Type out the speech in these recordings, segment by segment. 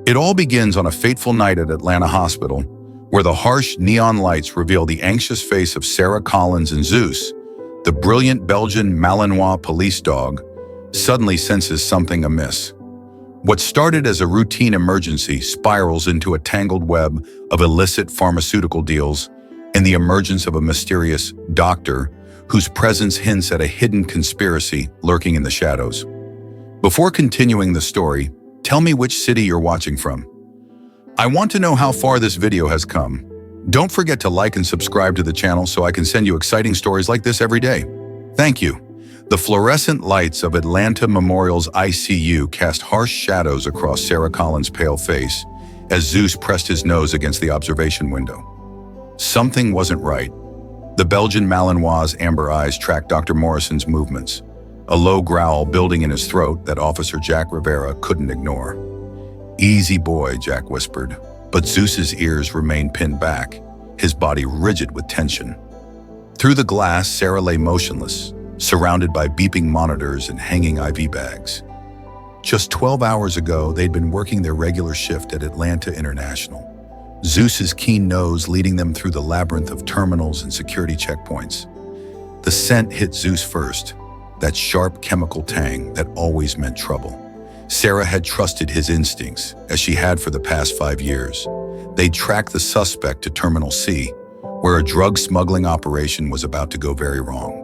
It all begins on a fateful night at Atlanta Hospital, where the harsh neon lights reveal the anxious face of Sarah Collins and Zeus. The brilliant Belgian Malinois police dog suddenly senses something amiss. What started as a routine emergency spirals into a tangled web of illicit pharmaceutical deals and the emergence of a mysterious doctor whose presence hints at a hidden conspiracy lurking in the shadows. Before continuing the story, tell me which city you're watching from. I want to know how far this video has come. Don't forget to like and subscribe to the channel so I can send you exciting stories like this every day. Thank you. The fluorescent lights of Atlanta Memorial's ICU cast harsh shadows across Sarah Collins' pale face as Zeus pressed his nose against the observation window. Something wasn't right. The Belgian Malinois' amber eyes tracked Dr. Morrison's movements, a low growl building in his throat that Officer Jack Rivera couldn't ignore. "Easy boy," Jack whispered, but Zeus's ears remained pinned back, his body rigid with tension. Through the glass, Sarah lay motionless, surrounded by beeping monitors and hanging IV bags. Just 12 hours ago, they'd been working their regular shift at Atlanta International, Zeus's keen nose leading them through the labyrinth of terminals and security checkpoints. The scent hit Zeus first, that sharp chemical tang that always meant trouble. Sarah had trusted his instincts, as she had for the past 5 years. They'd tracked the suspect to Terminal C, where a drug smuggling operation was about to go very wrong.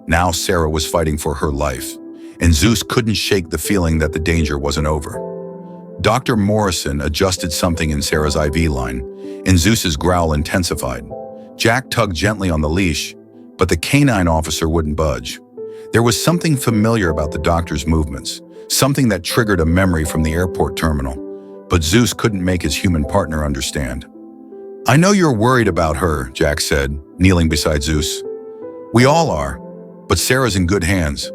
Now Sarah was fighting for her life, and Zeus couldn't shake the feeling that the danger wasn't over. Dr. Morrison adjusted something in Sarah's IV line, and Zeus's growl intensified. Jack tugged gently on the leash, but the canine officer wouldn't budge. There was something familiar about the doctor's movements, something that triggered a memory from the airport terminal, but Zeus couldn't make his human partner understand. "I know you're worried about her," Jack said, kneeling beside Zeus. "We all are, but Sarah's in good hands."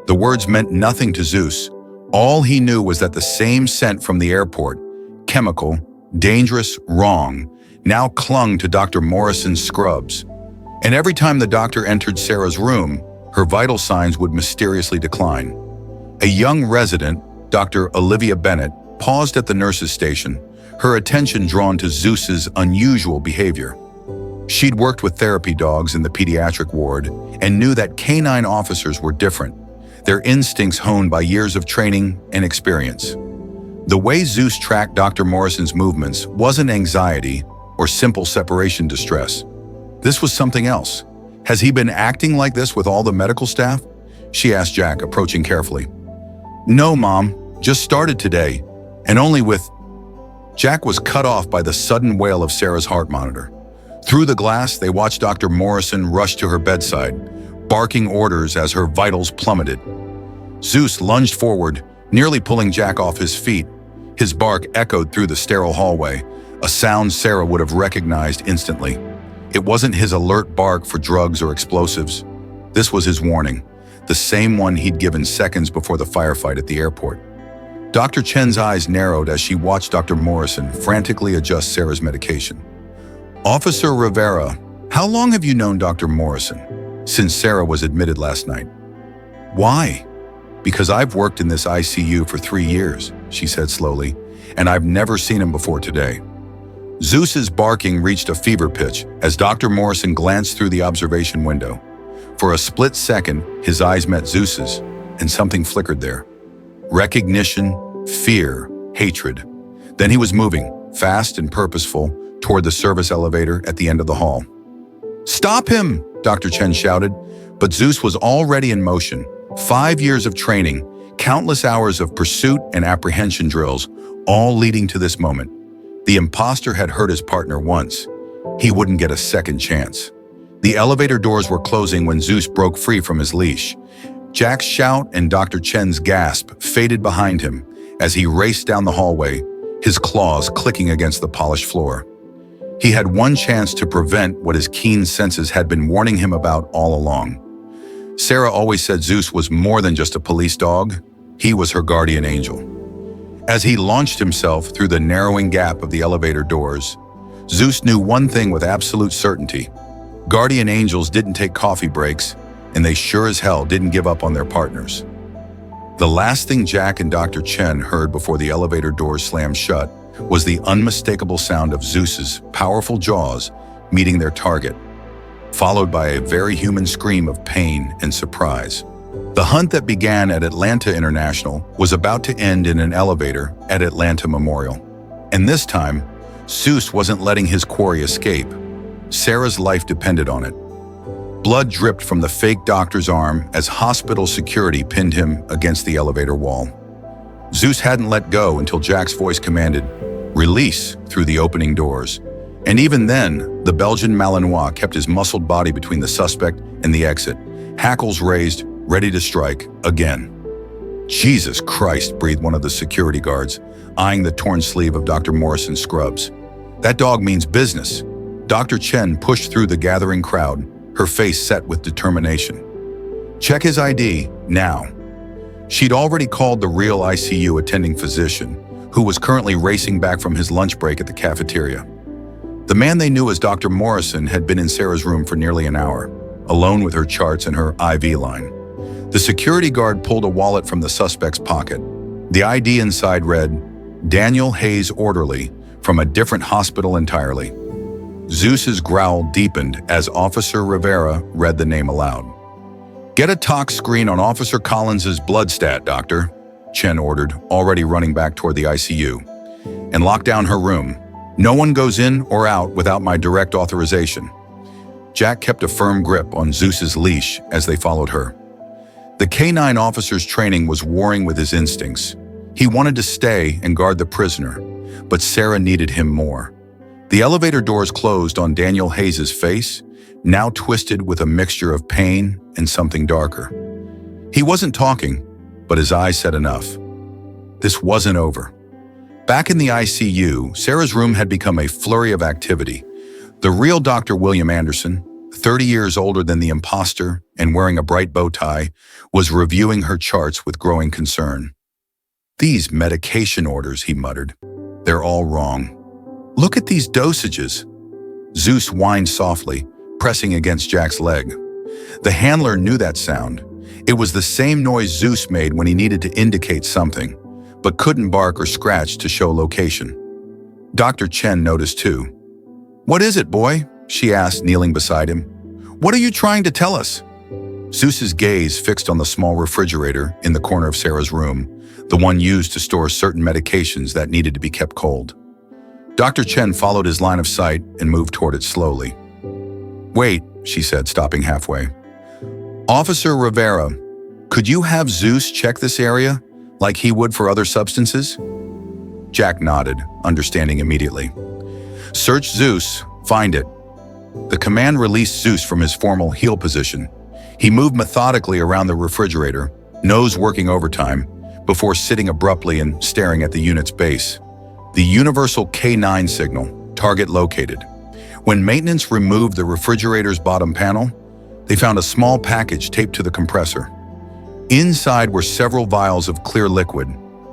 The words meant nothing to Zeus. All he knew was that the same scent from the airport, chemical, dangerous, wrong, now clung to Dr. Morrison's scrubs. And every time the doctor entered Sarah's room, her vital signs would mysteriously decline. A young resident, Dr. Olivia Bennett, paused at the nurse's station, her attention drawn to Zeus's unusual behavior. She'd worked with therapy dogs in the pediatric ward and knew that canine officers were different, their instincts honed by years of training and experience. The way Zeus tracked Dr. Morrison's movements wasn't anxiety or simple separation distress. This was something else. "Has he been acting like this with all the medical staff?" she asked Jack, approaching carefully. "No, Mom, just started today, and only with..." Jack was cut off by the sudden wail of Sarah's heart monitor. Through the glass, they watched Dr. Morrison rush to her bedside, barking orders as her vitals plummeted. Zeus lunged forward, nearly pulling Jack off his feet. His bark echoed through the sterile hallway, a sound Sarah would have recognized instantly. It wasn't his alert bark for drugs or explosives. This was his warning, the same one he'd given seconds before the firefight at the airport. Dr. Chen's eyes narrowed as she watched Dr. Morrison frantically adjust Sarah's medication. "Officer Rivera, how long have you known Dr. Morrison?" "Since Sarah was admitted last night." "Why?" "Because I've worked in this ICU for 3 years," she said slowly, "and I've never seen him before today." Zeus's barking reached a fever pitch as Dr. Morrison glanced through the observation window. For a split second, his eyes met Zeus's, and something flickered there. Recognition, fear, hatred. Then he was moving, fast and purposeful, toward the service elevator at the end of the hall. "Stop him!" Dr. Chen shouted, but Zeus was already in motion. 5 years of training, countless hours of pursuit and apprehension drills, all leading to this moment. The imposter had hurt his partner once. He wouldn't get a second chance. The elevator doors were closing when Zeus broke free from his leash. Jack's shout and Dr. Chen's gasp faded behind him as he raced down the hallway, his claws clicking against the polished floor. He had one chance to prevent what his keen senses had been warning him about all along. Sarah always said Zeus was more than just a police dog. He was her guardian angel. As he launched himself through the narrowing gap of the elevator doors, Zeus knew one thing with absolute certainty. Guardian angels didn't take coffee breaks, and they sure as hell didn't give up on their partners. The last thing Jack and Dr. Chen heard before the elevator doors slammed shut was the unmistakable sound of Zeus's powerful jaws meeting their target, followed by a very human scream of pain and surprise. The hunt that began at Atlanta International was about to end in an elevator at Atlanta Memorial. And this time, Zeus wasn't letting his quarry escape. Sarah's life depended on it. Blood dripped from the fake doctor's arm as hospital security pinned him against the elevator wall. Zeus hadn't let go until Jack's voice commanded, "Release," through the opening doors. And even then, the Belgian Malinois kept his muscled body between the suspect and the exit, hackles raised, ready to strike again. "Jesus Christ," breathed one of the security guards, eyeing the torn sleeve of Dr. Morrison's scrubs. "That dog means business." Dr. Chen pushed through the gathering crowd, her face set with determination. "Check his ID, now." She'd already called the real ICU attending physician, who was currently racing back from his lunch break at the cafeteria. The man they knew as Dr. Morrison had been in Sarah's room for nearly an hour, alone with her charts and her IV line. The security guard pulled a wallet from the suspect's pocket. The ID inside read, "Daniel Hayes Orderly, from a different hospital entirely." Zeus's growl deepened as Officer Rivera read the name aloud. "Get a tox screen on Officer Collins's blood stat, Doctor," Chen ordered, already running back toward the ICU. "And lock down her room. No one goes in or out without my direct authorization." Jack kept a firm grip on Zeus's leash as they followed her. The K-9 officer's training was warring with his instincts. He wanted to stay and guard the prisoner, but Sarah needed him more. The elevator doors closed on Daniel Hayes' face, now twisted with a mixture of pain and something darker. He wasn't talking, but his eyes said enough. This wasn't over. Back in the ICU, Sarah's room had become a flurry of activity. The real Dr. William Anderson, 30 years older than the imposter and wearing a bright bow tie, was reviewing her charts with growing concern. "These medication orders," he muttered. "They're all wrong. Look at these dosages." Zeus whined softly, pressing against Jack's leg. The handler knew that sound. It was the same noise Zeus made when he needed to indicate something, but couldn't bark or scratch to show location. Dr. Chen noticed too. "What is it, boy?" she asked, kneeling beside him. "What are you trying to tell us?" Zeus's gaze fixed on the small refrigerator in the corner of Sarah's room, the one used to store certain medications that needed to be kept cold. Dr. Chen followed his line of sight and moved toward it slowly. "Wait," she said, stopping halfway. "Officer Rivera, could you have Zeus check this area, like he would for other substances?" Jack nodded, understanding immediately. "Search Zeus, find it." The command released Zeus from his formal heel position. He moved methodically around the refrigerator, nose working overtime, before sitting abruptly and staring at the unit's base. The universal K-9 signal, target located. When maintenance removed the refrigerator's bottom panel, they found a small package taped to the compressor. Inside were several vials of clear liquid,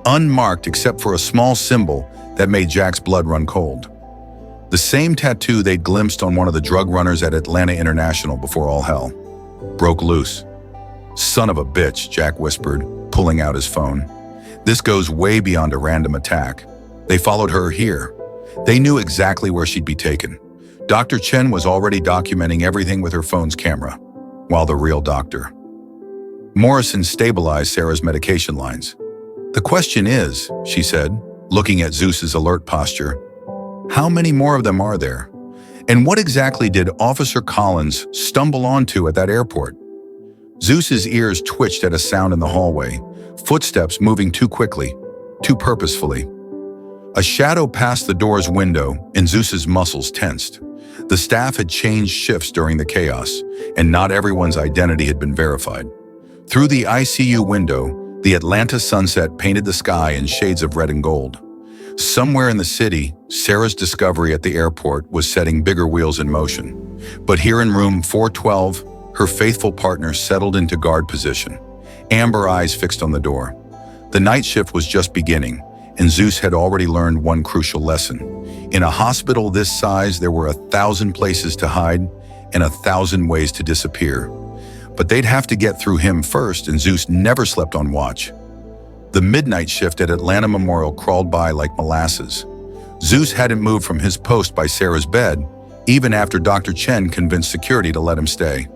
unmarked except for a small symbol that made Jack's blood run cold. The same tattoo they'd glimpsed on one of the drug runners at Atlanta International before all hell broke loose. "Son of a bitch," Jack whispered, pulling out his phone. "This goes way beyond a random attack. They followed her here. They knew exactly where she'd be taken. Dr. Chen was already documenting everything with her phone's camera, while the real doctor." Morrison stabilized Sarah's medication lines. "The question is," she said, looking at Zeus's alert posture, "how many more of them are there? And what exactly did Officer Collins stumble onto at that airport?" Zeus's ears twitched at a sound in the hallway, footsteps moving too quickly, too purposefully. A shadow passed the door's window, and Zeus's muscles tensed. The staff had changed shifts during the chaos, and not everyone's identity had been verified. Through the ICU window, the Atlanta sunset painted the sky in shades of red and gold. Somewhere in the city, Sarah's discovery at the airport was setting bigger wheels in motion. But here in room 412, her faithful partner settled into guard position, amber eyes fixed on the door. The night shift was just beginning, and Zeus had already learned one crucial lesson. In a hospital this size, there were 1,000 places to hide and 1,000 ways to disappear. But they'd have to get through him first, and Zeus never slept on watch. The midnight shift at Atlanta Memorial crawled by like molasses. Zeus hadn't moved from his post by Sarah's bed, even after Dr. Chen convinced security to let him stay.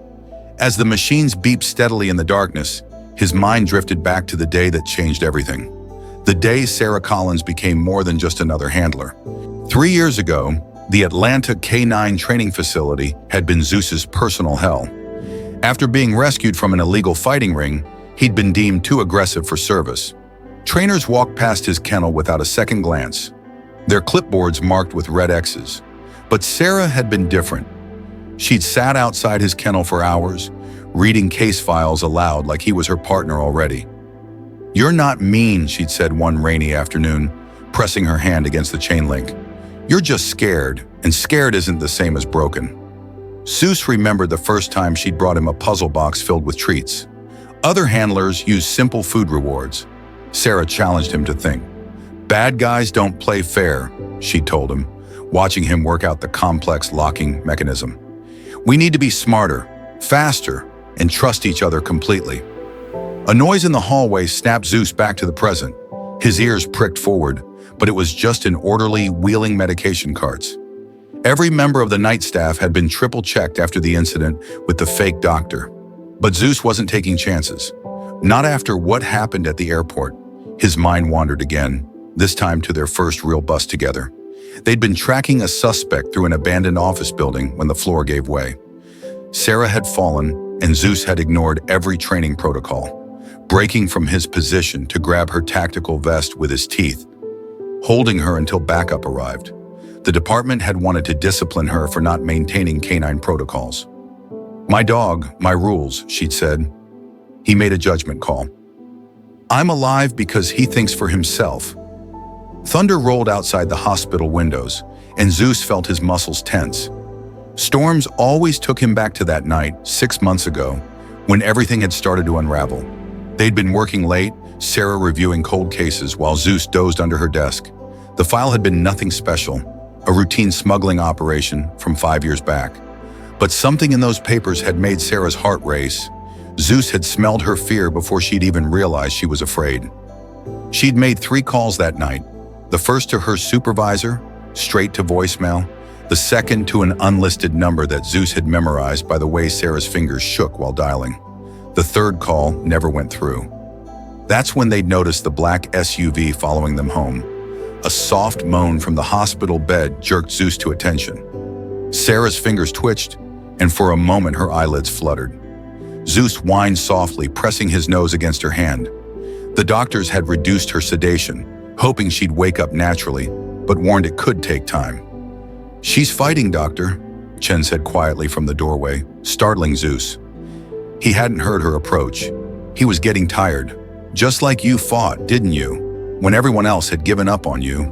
As the machines beeped steadily in the darkness, his mind drifted back to the day that changed everything. The day Sarah Collins became more than just another handler. 3 years ago, the Atlanta K-9 training facility had been Zeus's personal hell. After being rescued from an illegal fighting ring, he'd been deemed too aggressive for service. Trainers walked past his kennel without a second glance, their clipboards marked with red X's. But Sarah had been different. She'd sat outside his kennel for hours, reading case files aloud like he was her partner already. "You're not mean," she'd said one rainy afternoon, pressing her hand against the chain link. "You're just scared, and scared isn't the same as broken." Zeus remembered the first time she'd brought him a puzzle box filled with treats. Other handlers used simple food rewards. Sarah challenged him to think. "Bad guys don't play fair," she told him, watching him work out the complex locking mechanism. "We need to be smarter, faster, and trust each other completely." A noise in the hallway snapped Zeus back to the present. His ears pricked forward, but it was just an orderly wheeling medication carts. Every member of the night staff had been triple-checked after the incident with the fake doctor. But Zeus wasn't taking chances. Not after what happened at the airport. His mind wandered again, this time to their first real bust together. They'd been tracking a suspect through an abandoned office building when the floor gave way. Sarah had fallen, and Zeus had ignored every training protocol, breaking from his position to grab her tactical vest with his teeth, holding her until backup arrived. The department had wanted to discipline her for not maintaining canine protocols. "My dog, my rules," she'd said. He made a judgment call. "I'm alive because he thinks for himself." Thunder rolled outside the hospital windows, and Zeus felt his muscles tense. Storms always took him back to that night, 6 months ago, when everything had started to unravel. They'd been working late, Sarah reviewing cold cases while Zeus dozed under her desk. The file had been nothing special, a routine smuggling operation from 5 years back. But something in those papers had made Sarah's heart race. Zeus had smelled her fear before she'd even realized she was afraid. She'd made 3 calls that night. The first to her supervisor, straight to voicemail. The second to an unlisted number that Zeus had memorized by the way Sarah's fingers shook while dialing. The third call never went through. That's when they'd noticed the black SUV following them home. A soft moan from the hospital bed jerked Zeus to attention. Sarah's fingers twitched, and for a moment her eyelids fluttered. Zeus whined softly, pressing his nose against her hand. The doctors had reduced her sedation, hoping she'd wake up naturally, but warned it could take time. "She's fighting, doctor," Chen said quietly from the doorway, startling Zeus. He hadn't heard her approach. He was getting tired. "Just like you fought, didn't you? When everyone else had given up on you."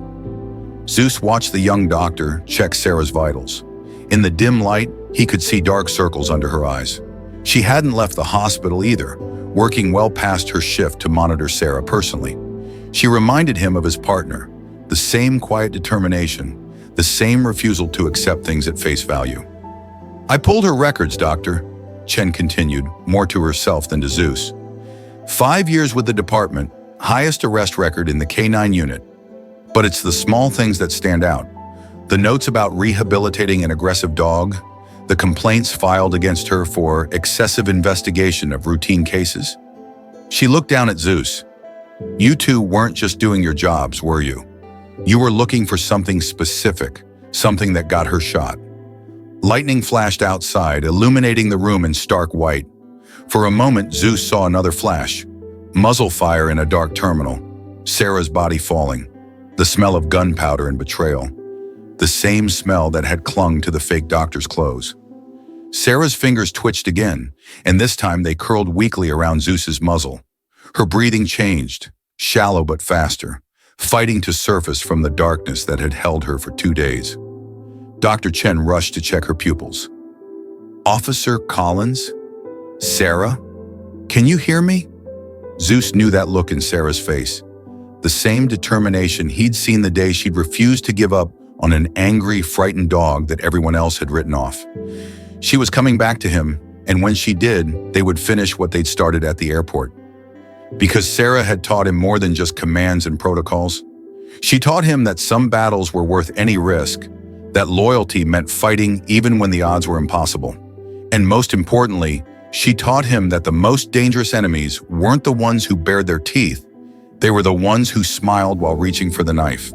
Zeus watched the young doctor check Sarah's vitals. In the dim light, he could see dark circles under her eyes. She hadn't left the hospital either, working well past her shift to monitor Sarah personally. She reminded him of his partner, the same quiet determination, the same refusal to accept things at face value. "I pulled her records, doctor," Chen continued, more to herself than to Zeus. 5 years with the department, highest arrest record in the K-9 unit. But it's the small things that stand out. The notes about rehabilitating an aggressive dog, the complaints filed against her for excessive investigation of routine cases. She looked down at Zeus. "You two weren't just doing your jobs, were you? You were looking for something specific, something that got her shot." Lightning flashed outside, illuminating the room in stark white. For a moment, Zeus saw another flash. Muzzle fire in a dark terminal. Sarah's body falling. The smell of gunpowder and betrayal. The same smell that had clung to the fake doctor's clothes. Sarah's fingers twitched again, and this time they curled weakly around Zeus's muzzle. Her breathing changed, shallow but faster, fighting to surface from the darkness that had held her for 2 days. Dr. Chen rushed to check her pupils. "Officer Collins? Sarah? Can you hear me?" Zeus knew that look in Sarah's face. The same determination he'd seen the day she'd refused to give up on an angry, frightened dog that everyone else had written off. She was coming back to him, and when she did, they would finish what they'd started at the airport. Because Sarah had taught him more than just commands and protocols. She taught him that some battles were worth any risk, that loyalty meant fighting even when the odds were impossible. And most importantly, she taught him that the most dangerous enemies weren't the ones who bared their teeth, they were the ones who smiled while reaching for the knife.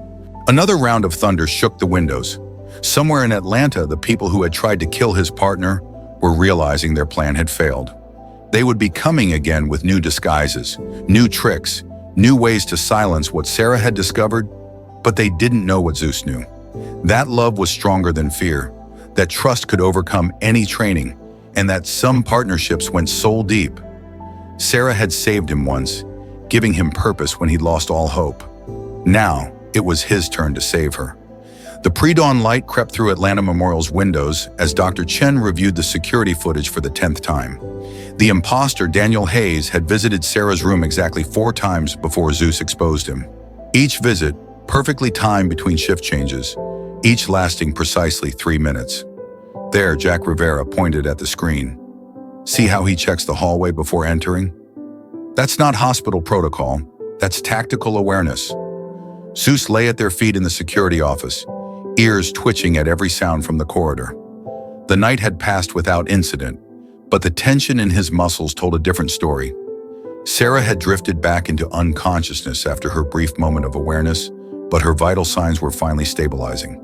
Another round of thunder shook the windows. Somewhere in Atlanta, the people who had tried to kill his partner were realizing their plan had failed. They would be coming again with new disguises, new tricks, new ways to silence what Sarah had discovered, but they didn't know what Zeus knew. That love was stronger than fear, that trust could overcome any training, and that some partnerships went soul deep. Sarah had saved him once, giving him purpose when he'd lost all hope. Now, it was his turn to save her. The pre-dawn light crept through Atlanta Memorial's windows as Dr. Chen reviewed the security footage for the 10th time. The imposter, Daniel Hayes, had visited Sarah's room exactly 4 times before Zeus exposed him. Each visit, perfectly timed between shift changes, each lasting precisely 3 minutes. There, Jack Rivera pointed at the screen. See how he checks the hallway before entering? That's not hospital protocol, that's tactical awareness. Zeus lay at their feet in the security office, ears twitching at every sound from the corridor. The night had passed without incident, but the tension in his muscles told a different story. Sarah had drifted back into unconsciousness after her brief moment of awareness, but her vital signs were finally stabilizing.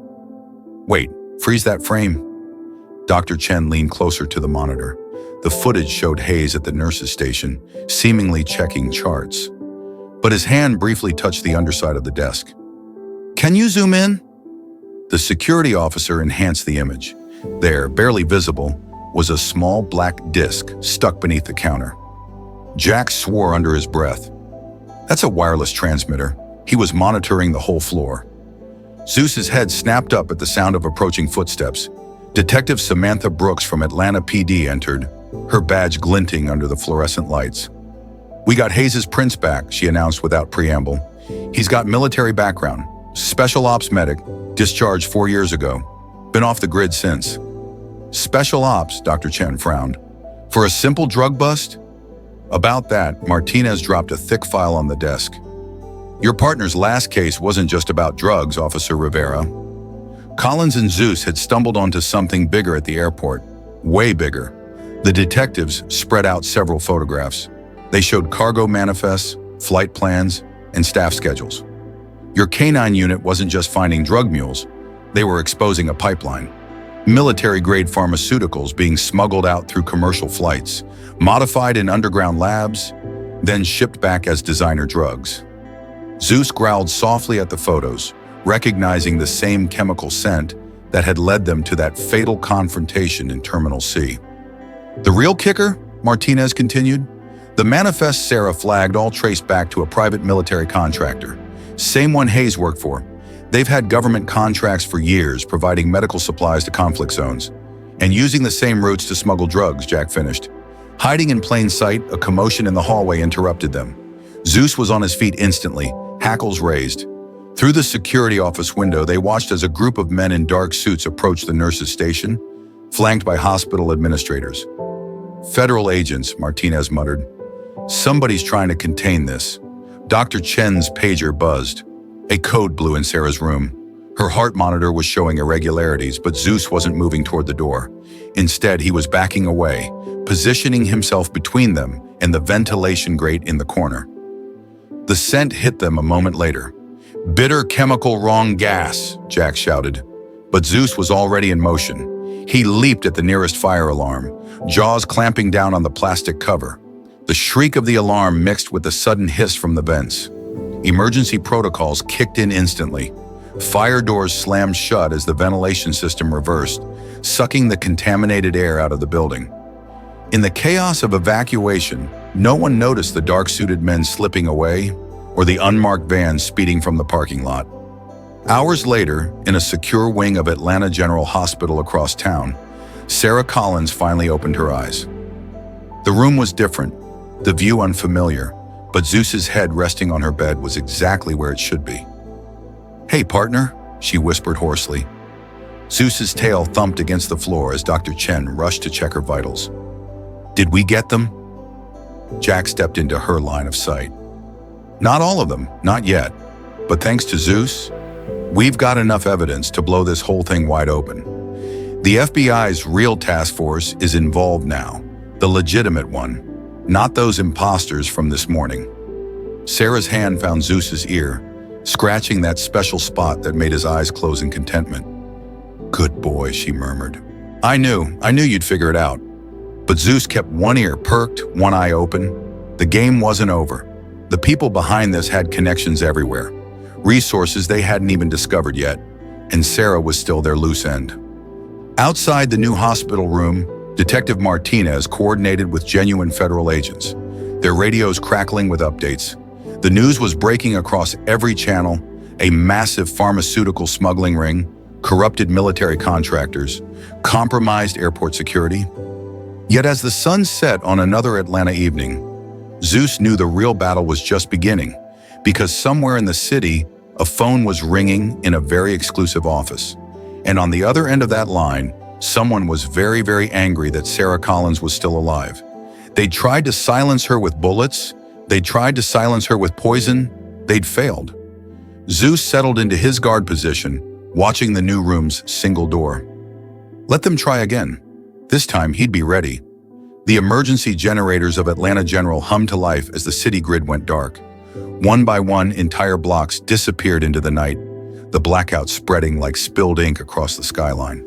Wait, freeze that frame. Dr. Chen leaned closer to the monitor. The footage showed Hayes at the nurse's station, seemingly checking charts. But his hand briefly touched the underside of the desk. Can you zoom in? The security officer enhanced the image. There, barely visible, was a small black disc stuck beneath the counter. Jack swore under his breath. That's a wireless transmitter. He was monitoring the whole floor. Zeus's head snapped up at the sound of approaching footsteps. Detective Samantha Brooks from Atlanta PD entered, her badge glinting under the fluorescent lights. We got Hayes' prints back, she announced without preamble. He's got military background, special ops medic, discharged 4 years ago. Been off the grid since. Special ops, Dr. Chen frowned. For a simple drug bust? About that, Martinez dropped a thick file on the desk. Your partner's last case wasn't just about drugs, Officer Rivera. Collins and Zeus had stumbled onto something bigger at the airport. Way bigger. The detectives spread out several photographs. They showed cargo manifests, flight plans, and staff schedules. Your canine unit wasn't just finding drug mules, they were exposing a pipeline. Military-grade pharmaceuticals being smuggled out through commercial flights, modified in underground labs, then shipped back as designer drugs. Zeus growled softly at the photos, recognizing the same chemical scent that had led them to that fatal confrontation in Terminal C. The real kicker, Martinez continued, the manifests Sarah flagged all traced back to a private military contractor, same one Hayes worked for. They've had government contracts for years providing medical supplies to conflict zones, and using the same routes to smuggle drugs, Jack finished. Hiding in plain sight, a commotion in the hallway interrupted them. Zeus was on his feet instantly, hackles raised. Through the security office window, they watched as a group of men in dark suits approached the nurse's station, flanked by hospital administrators. Federal agents, Martinez muttered. Somebody's trying to contain this. Dr. Chen's pager buzzed. A code blew in Sarah's room. Her heart monitor was showing irregularities, but Zeus wasn't moving toward the door. Instead, he was backing away, positioning himself between them and the ventilation grate in the corner. The scent hit them a moment later. Bitter chemical wrong gas, Jack shouted. But Zeus was already in motion. He leaped at the nearest fire alarm, jaws clamping down on the plastic cover. The shriek of the alarm mixed with the sudden hiss from the vents. Emergency protocols kicked in instantly. Fire doors slammed shut as the ventilation system reversed, sucking the contaminated air out of the building. In the chaos of evacuation, no one noticed the dark-suited men slipping away or the unmarked vans speeding from the parking lot. Hours later, in a secure wing of Atlanta General Hospital across town, Sarah Collins finally opened her eyes. The room was different, the view unfamiliar, but Zeus's head resting on her bed was exactly where it should be. Hey, partner, she whispered hoarsely. Zeus's tail thumped against the floor as Dr. Chen rushed to check her vitals. Did we get them? Jack stepped into her line of sight. Not all of them, not yet. But thanks to Zeus, we've got enough evidence to blow this whole thing wide open. The FBI's real task force is involved now, the legitimate one, not those imposters from this morning. Sarah's hand found Zeus's ear, scratching that special spot that made his eyes close in contentment. "Good boy," she murmured. I knew you'd figure it out." But Zeus kept one ear perked, one eye open. The game wasn't over. The people behind this had connections everywhere, resources they hadn't even discovered yet, and Sarah was still their loose end. Outside the new hospital room, Detective Martinez coordinated with genuine federal agents, their radios crackling with updates. The news was breaking across every channel: a massive pharmaceutical smuggling ring, corrupted military contractors, compromised airport security. Yet as the sun set on another Atlanta evening, Zeus knew the real battle was just beginning, because somewhere in the city, a phone was ringing in a very exclusive office. And on the other end of that line, someone was very, very angry that Sarah Collins was still alive. They'd tried to silence her with bullets. They'd tried to silence her with poison. They'd failed. Zeus settled into his guard position, watching the new room's single door. Let them try again. This time, he'd be ready. The emergency generators of Atlanta General hummed to life as the city grid went dark. One by one, entire blocks disappeared into the night, the blackout spreading like spilled ink across the skyline.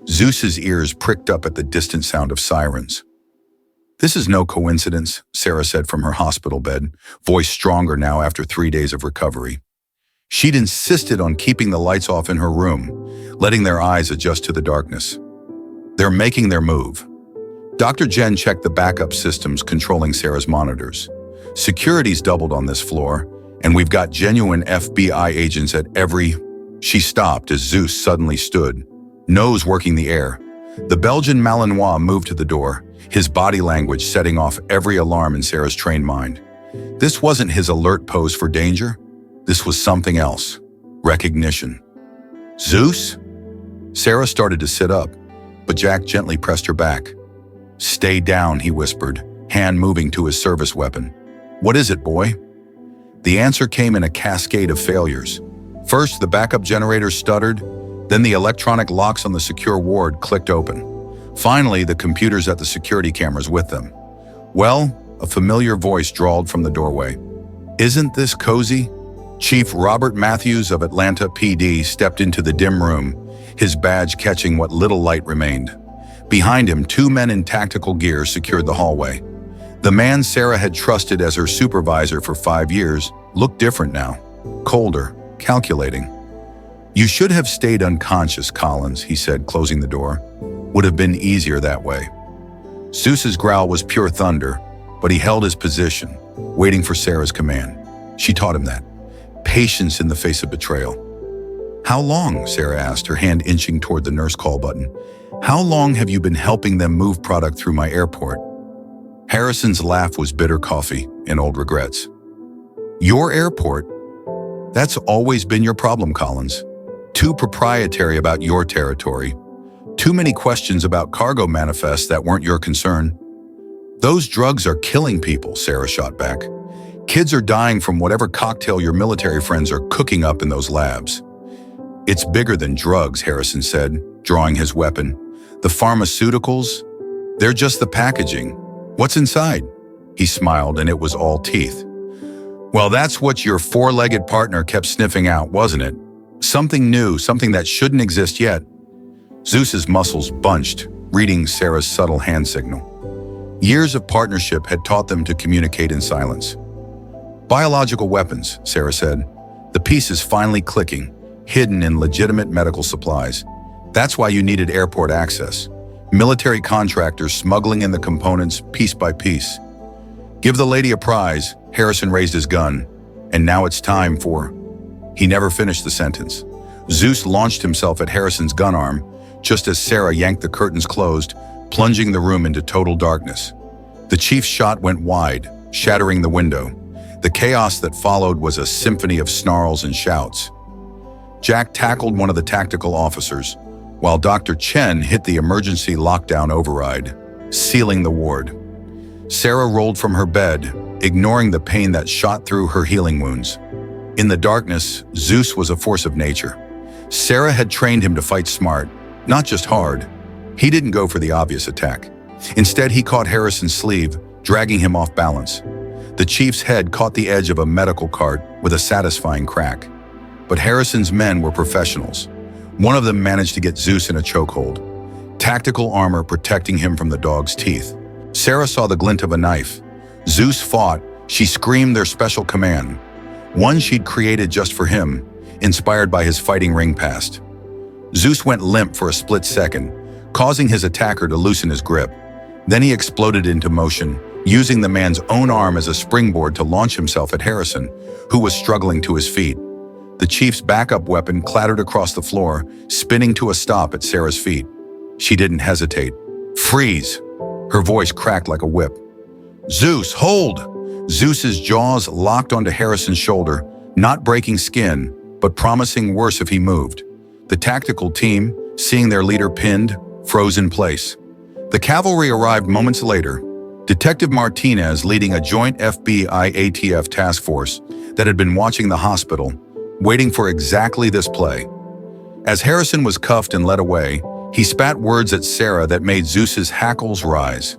Zeus's ears pricked up at the distant sound of sirens. "This is no coincidence," Sarah said from her hospital bed, voice stronger now after 3 days of recovery. She'd insisted on keeping the lights off in her room, letting their eyes adjust to the darkness. They're making their move. Dr. Jen checked the backup systems controlling Sarah's monitors. Security's doubled on this floor, and we've got genuine FBI agents at every... She stopped as Zeus suddenly stood, nose working the air. The Belgian Malinois moved to the door, his body language setting off every alarm in Sarah's trained mind. This wasn't his alert pose for danger. This was something else. Recognition. "Zeus?" Sarah started to sit up, but Jack gently pressed her back. "Stay down," he whispered, hand moving to his service weapon. "What is it, boy?" The answer came in a cascade of failures. First, the backup generator stuttered, then the electronic locks on the secure ward clicked open. Finally, the computers at the security cameras with them. "Well," a familiar voice drawled from the doorway. "Isn't this cozy?" Chief Robert Matthews of Atlanta PD stepped into the dim room, his badge catching what little light remained. Behind him, 2 men in tactical gear secured the hallway. The man Sarah had trusted as her supervisor for 5 years looked different now, colder, calculating. "You should have stayed unconscious, Collins," he said, closing the door. "Would have been easier that way." Zeus's growl was pure thunder, but he held his position, waiting for Sarah's command. She taught him that. Patience in the face of betrayal. "How long?" Sarah asked, her hand inching toward the nurse call button. "How long have you been helping them move product through my airport?" Harrison's laugh was bitter coffee and old regrets. "Your airport? That's always been your problem, Collins. Too proprietary about your territory. Too many questions about cargo manifests that weren't your concern." "Those drugs are killing people," Sarah shot back. "Kids are dying from whatever cocktail your military friends are cooking up in those labs." "It's bigger than drugs," Harrison said, drawing his weapon. "The pharmaceuticals? They're just the packaging. What's inside?" He smiled, and it was all teeth. "Well, that's what your 4-legged partner kept sniffing out, wasn't it? Something new, something that shouldn't exist yet." Zeus's muscles bunched, reading Sarah's subtle hand signal. Years of partnership had taught them to communicate in silence. "Biological weapons," Sarah said. "The pieces finally clicking, hidden in legitimate medical supplies. That's why you needed airport access. Military contractors smuggling in the components piece by piece." "Give the lady a prize," Harrison raised his gun. "And now it's time for..." He never finished the sentence. Zeus launched himself at Harrison's gun arm, just as Sarah yanked the curtains closed, plunging the room into total darkness. The chief's shot went wide, shattering the window. The chaos that followed was a symphony of snarls and shouts. Jack tackled one of the tactical officers, while Dr. Chen hit the emergency lockdown override, sealing the ward. Sarah rolled from her bed, ignoring the pain that shot through her healing wounds. In the darkness, Zeus was a force of nature. Sarah had trained him to fight smart, not just hard. He didn't go for the obvious attack. Instead, he caught Harrison's sleeve, dragging him off balance. The chief's head caught the edge of a medical cart with a satisfying crack. But Harrison's men were professionals. One of them managed to get Zeus in a chokehold, tactical armor protecting him from the dog's teeth. Sarah saw the glint of a knife. Zeus fought. She screamed their special command, one she'd created just for him, inspired by his fighting ring past. Zeus went limp for a split second, causing his attacker to loosen his grip. Then he exploded into motion, using the man's own arm as a springboard to launch himself at Harrison, who was struggling to his feet. The chief's backup weapon clattered across the floor, spinning to a stop at Sarah's feet. She didn't hesitate. "Freeze!" Her voice cracked like a whip. "Zeus, hold!" Zeus's jaws locked onto Harrison's shoulder, not breaking skin, but promising worse if he moved. The tactical team, seeing their leader pinned, froze in place. The cavalry arrived moments later, Detective Martinez leading a joint FBI-ATF task force that had been watching the hospital, waiting for exactly this play. As Harrison was cuffed and led away, he spat words at Sarah that made Zeus's hackles rise.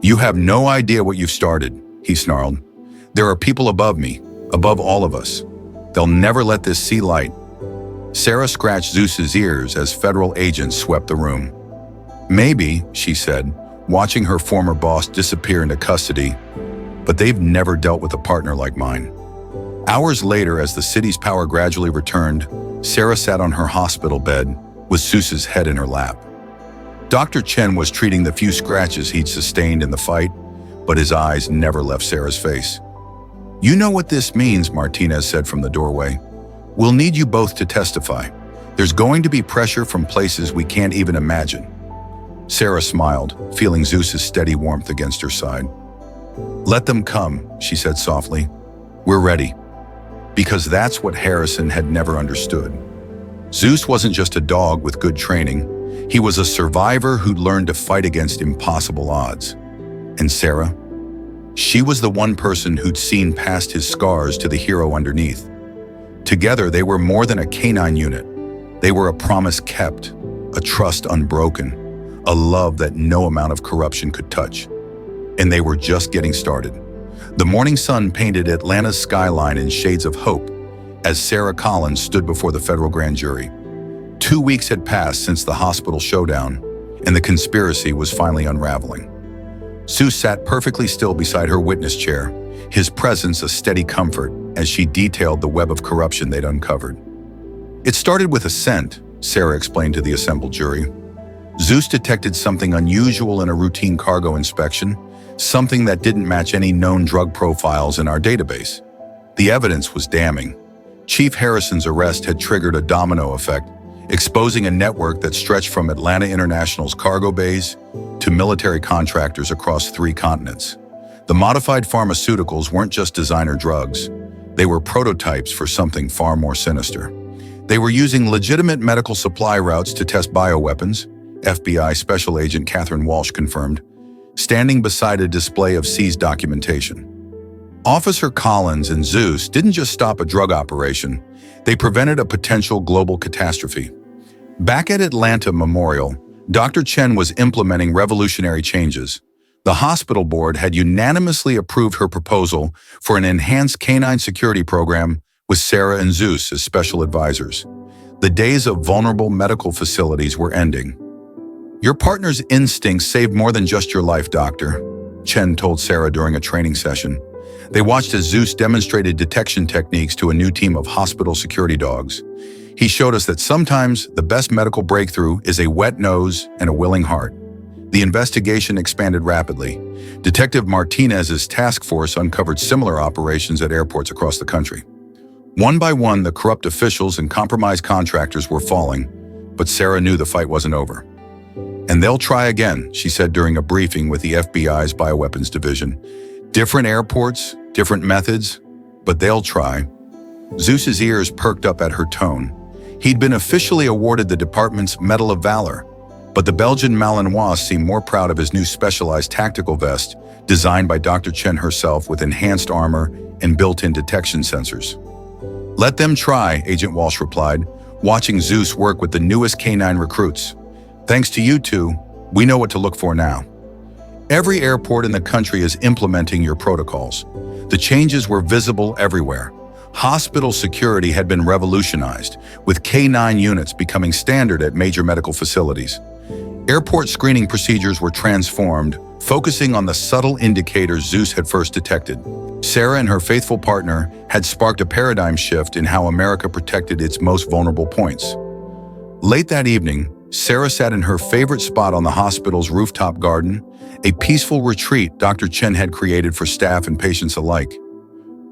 "You have no idea what you've started," he snarled. "There are people above me, above all of us. They'll never let this see light." Sarah scratched Zeus's ears as federal agents swept the room. "Maybe," she said, watching her former boss disappear into custody, "but they've never dealt with a partner like mine." Hours later, as the city's power gradually returned, Sarah sat on her hospital bed with Zeus's head in her lap. Dr. Chen was treating the few scratches he'd sustained in the fight, but his eyes never left Sarah's face. "You know what this means," Martinez said from the doorway. "We'll need you both to testify. There's going to be pressure from places we can't even imagine." Sarah smiled, feeling Zeus's steady warmth against her side. "Let them come," she said softly. "We're ready." Because that's what Harrison had never understood. Zeus wasn't just a dog with good training. He was a survivor who'd learned to fight against impossible odds. And Sarah? She was the one person who'd seen past his scars to the hero underneath. Together, they were more than a canine unit. They were a promise kept, a trust unbroken, a love that no amount of corruption could touch. And they were just getting started. The morning sun painted Atlanta's skyline in shades of hope as Sarah Collins stood before the federal grand jury. 2 weeks had passed since the hospital showdown, and the conspiracy was finally unraveling. Zeus sat perfectly still beside her witness chair, his presence a steady comfort as she detailed the web of corruption they'd uncovered. "It started with a scent," Sarah explained to the assembled jury. "Zeus detected something unusual in a routine cargo inspection, something that didn't match any known drug profiles in our database. The evidence was damning. Chief Harrison's arrest had triggered a domino effect, exposing a network that stretched from Atlanta International's cargo bays to military contractors across 3 continents. The modified pharmaceuticals weren't just designer drugs. They were prototypes for something far more sinister. They were using legitimate medical supply routes to test bioweapons, FBI Special Agent Catherine Walsh confirmed, standing beside a display of seized documentation. Officer Collins and Zeus didn't just stop a drug operation, they prevented a potential global catastrophe. Back at Atlanta Memorial, Dr. Chen was implementing revolutionary changes. The hospital board had unanimously approved her proposal for an enhanced canine security program with Sarah and Zeus as special advisors. The days of vulnerable medical facilities were ending. "Your partner's instincts saved more than just your life, Doctor," Chen told Sarah during a training session. They watched as Zeus demonstrated detection techniques to a new team of hospital security dogs. He showed us that sometimes the best medical breakthrough is a wet nose and a willing heart. The investigation expanded rapidly. Detective Martinez's task force uncovered similar operations at airports across the country. One by one, the corrupt officials and compromised contractors were falling, but Sarah knew the fight wasn't over. "And they'll try again," she said during a briefing with the FBI's Bioweapons Division. "Different airports, different methods, but they'll try." Zeus's ears perked up at her tone. He'd been officially awarded the department's Medal of Valor, But the Belgian Malinois seemed more proud of his new specialized tactical vest, designed by Dr. Chen herself with enhanced armor and built-in detection sensors. "Let them try," Agent Walsh replied, watching Zeus work with the newest canine recruits. "Thanks to you two, we know what to look for now." Every airport in the country is implementing your protocols. The changes were visible everywhere. Hospital security had been revolutionized, with K9 units becoming standard at major medical facilities. Airport screening procedures were transformed, focusing on the subtle indicators Zeus had first detected. Sarah and her faithful partner had sparked a paradigm shift in how America protected its most vulnerable points. Late that evening, Sarah sat in her favorite spot on the hospital's rooftop garden, a peaceful retreat Dr. Chen had created for staff and patients alike.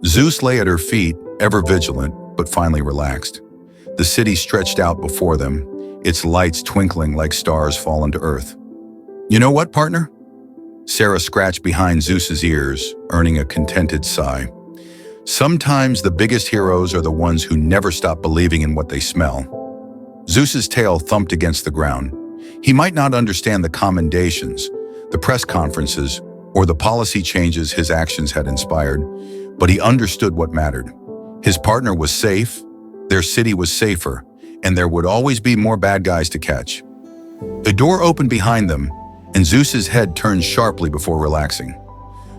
Zeus lay at her feet, ever vigilant, but finally relaxed. The city stretched out before them, its lights twinkling like stars fallen to earth. "You know what, partner?" Sarah scratched behind Zeus's ears, earning a contented sigh. "Sometimes the biggest heroes are the ones who never stop believing in what they smell." Zeus's tail thumped against the ground. He might not understand the commendations, the press conferences, or the policy changes his actions had inspired, but he understood what mattered. His partner was safe, their city was safer, and there would always be more bad guys to catch. A door opened behind them, and Zeus's head turned sharply before relaxing.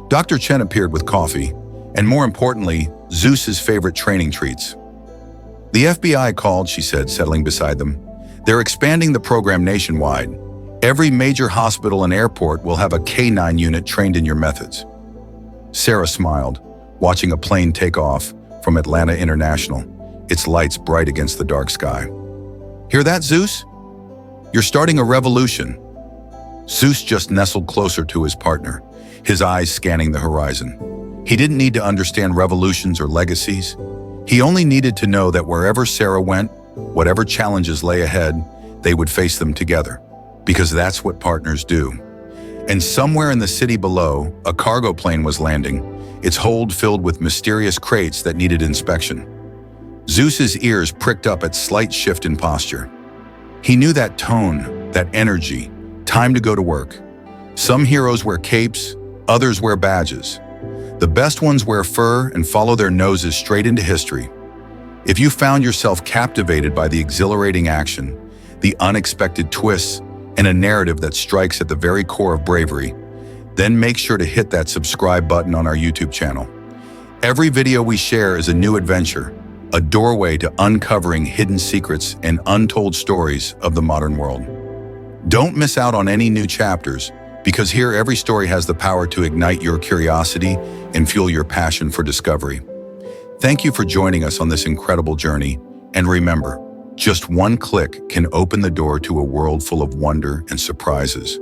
Dr. Chen appeared with coffee, and more importantly, Zeus's favorite training treats. "The FBI called," she said, settling beside them. "They're expanding the program nationwide. Every major hospital and airport will have a K9 unit trained in your methods." Sarah smiled, watching a plane take off from Atlanta International, its lights bright against the dark sky. "Hear that, Zeus? You're starting a revolution." Zeus just nestled closer to his partner, his eyes scanning the horizon. He didn't need to understand revolutions or legacies. He only needed to know that wherever Sarah went, whatever challenges lay ahead, they would face them together, because that's what partners do. And somewhere in the city below, a cargo plane was landing, its hold filled with mysterious crates that needed inspection. Zeus's ears pricked up at slight shift in posture. He knew that tone, that energy, time to go to work. Some heroes wear capes, others wear badges. The best ones wear fur and follow their noses straight into history. If you found yourself captivated by the exhilarating action, the unexpected twists, and a narrative that strikes at the very core of bravery, then make sure to hit that subscribe button on our YouTube channel. Every video we share is a new adventure, a doorway to uncovering hidden secrets and untold stories of the modern world. Don't miss out on any new chapters, because here every story has the power to ignite your curiosity and fuel your passion for discovery. Thank you for joining us on this incredible journey, and remember, just one click can open the door to a world full of wonder and surprises.